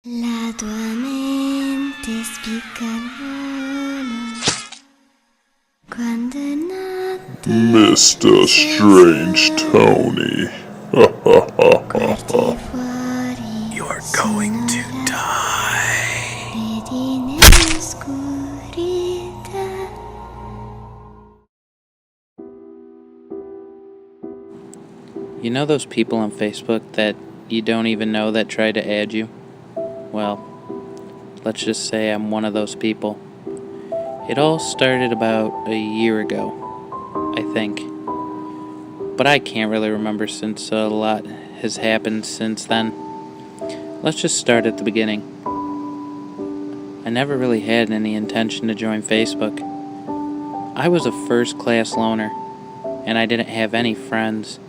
La tua mente spicca quando è notte MR.StrangeTony. guardi fuori. You're going to die. Vedi nell'oscurità. You know those people on Facebook that you don't even know that try to add you? Well, let's just say I'm one of those people. It all started about a year ago, I think. But I can't really remember since a lot has happened since then. Let's just start at the beginning. I never really had any intention to join Facebook. I was a first-class loner, and I didn't have any friends.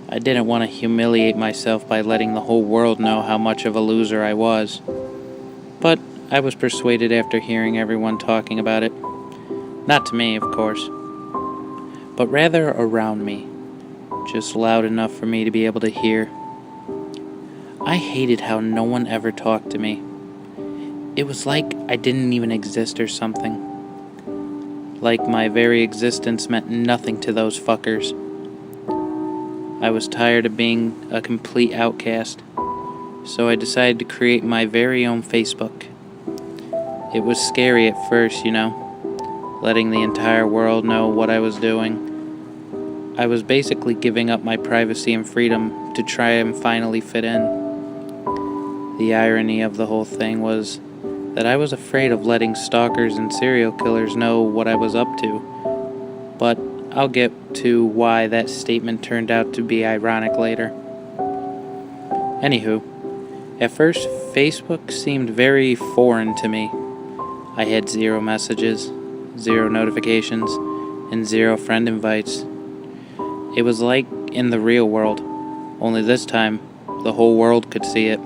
I didn't want to humiliate myself by letting the whole world know how much of a loser I was. But I was persuaded after hearing everyone talking about it. Not to me, of course, but rather around me, just loud enough for me to be able to hear. I hated how no one ever talked to me. It was like I didn't even exist or something. Like my very existence meant nothing to those fuckers. I was tired of being a complete outcast, so I decided to create my very own Facebook. It was scary at first, letting the entire world know what I was doing. I was basically giving up my privacy and freedom to try and finally fit in. The irony of the whole thing was that I was afraid of letting stalkers and serial killers know what I was up to, but I'll get to why that statement turned out to be ironic later. Anywho, at first, Facebook seemed very foreign to me. I had 0 messages, 0 notifications, and 0 friend invites. It was like in the real world, only this time, the whole world could see it.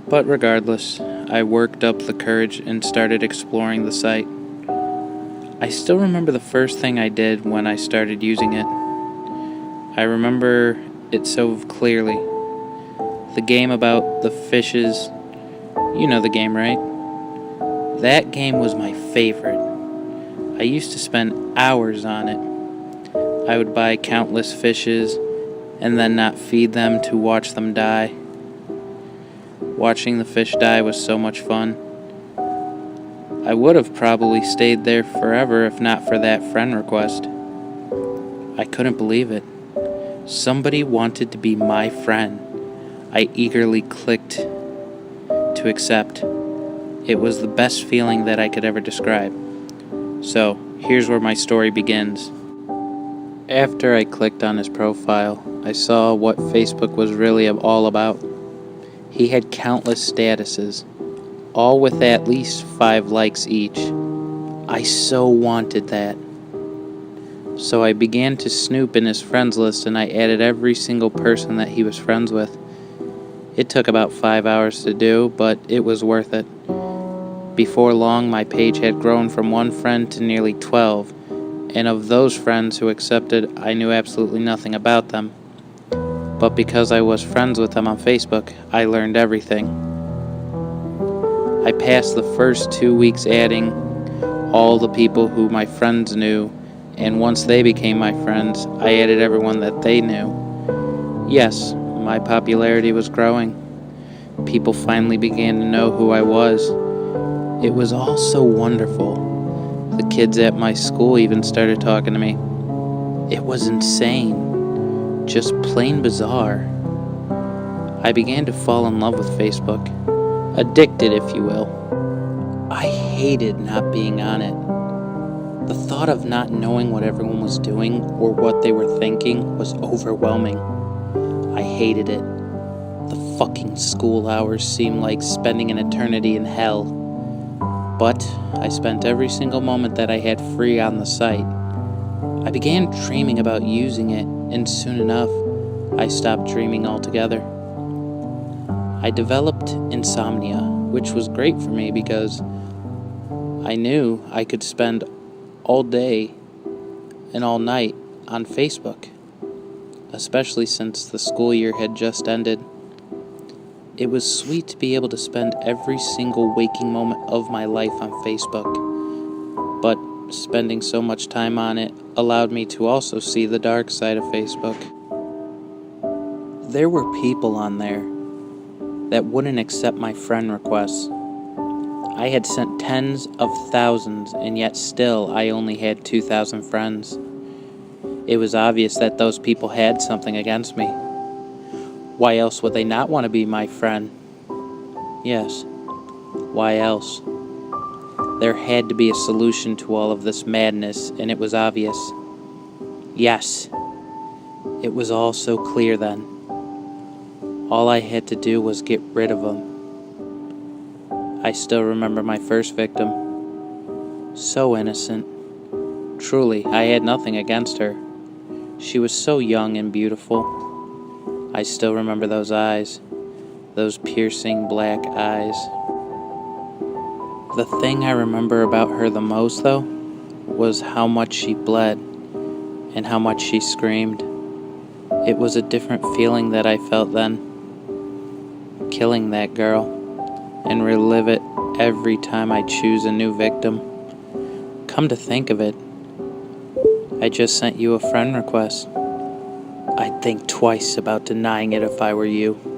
But regardless, I worked up the courage and started exploring the site. I still remember the first thing I did when I started using it. I remember it so clearly. The game about the fishes. You know the game, right? That game was my favorite. I used to spend hours on it. I would buy countless fishes and then not feed them to watch them die. Watching the fish die was so much fun. I would have probably stayed there forever if not for that friend request. I couldn't believe it. Somebody wanted to be my friend. I eagerly clicked to accept. It was the best feeling that I could ever describe. So, here's where my story begins. After I clicked on his profile, I saw what Facebook was really all about. He had countless statuses, all with at least 5 likes each. I so wanted that. So I began to snoop in his friends list and I added every single person that he was friends with. It took about 5 hours to do, but it was worth it. Before long, my page had grown from 1 friend to nearly 12, and of those friends who accepted, I knew absolutely nothing about them. But because I was friends with them on Facebook, I learned everything. I passed the first 2 weeks adding all the people who my friends knew, and once they became my friends, I added everyone that they knew. Yes, my popularity was growing. People finally began to know who I was. It was all so wonderful. The kids at my school even started talking to me. It was insane. Just plain bizarre. I began to fall in love with Facebook. Addicted, if you will. I hated not being on it. The thought of not knowing what everyone was doing or what they were thinking was overwhelming. I hated it. The fucking school hours seemed like spending an eternity in hell. But I spent every single moment that I had free on the site. I began dreaming about using it, and soon enough, I stopped dreaming altogether. I developed insomnia, which was great for me because I knew I could spend all day and all night on Facebook, especially since the school year had just ended. It was sweet to be able to spend every single waking moment of my life on Facebook, but spending so much time on it allowed me to also see the dark side of Facebook. There were people on there that wouldn't accept my friend requests. I had sent tens of thousands, and yet still I only had 2,000 friends. It was obvious that those people had something against me. Why else would they not want to be my friend? Yes, why else? There had to be a solution to all of this madness, and it was obvious. Yes, it was all so clear then. All I had to do was get rid of them. I still remember my first victim. So innocent. Truly, I had nothing against her. She was so young and beautiful. I still remember those eyes, those piercing black eyes. The thing I remember about her the most, though, was how much she bled and how much she screamed. It was a different feeling that I felt then. Killing that girl and relive it every time I choose a new victim. Come to think of it, I just sent you a friend request. I'd think twice about denying it if I were you.